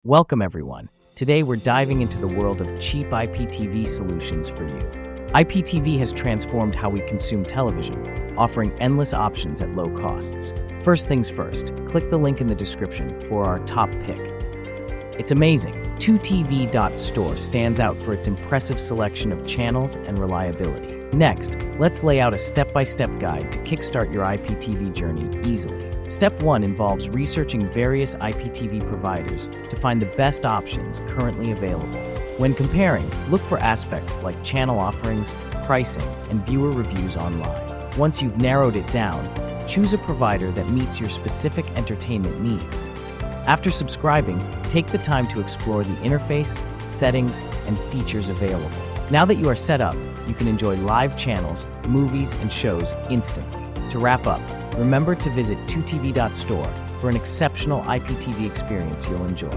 Welcome everyone. Today we're diving into the world of cheap IPTV solutions for you. IPTV has transformed how we consume television, offering endless options at low costs. First things first, click the link in the description for our top pick. It's amazing. 2TV.store stands out for its impressive selection of channels and reliability. Next, let's lay out a step-by-step guide to kickstart your IPTV journey easily. Step 1 involves researching various IPTV providers to find the best options currently available. When comparing, look for aspects like channel offerings, pricing, and viewer reviews online. Once you've narrowed it down, choose a provider that meets your specific entertainment needs. After subscribing, take the time to explore the interface, settings, and features available. Now that you are set up, you can enjoy live channels, movies, and shows instantly. To wrap up, remember to visit 2TV.store for an exceptional IPTV experience you'll enjoy.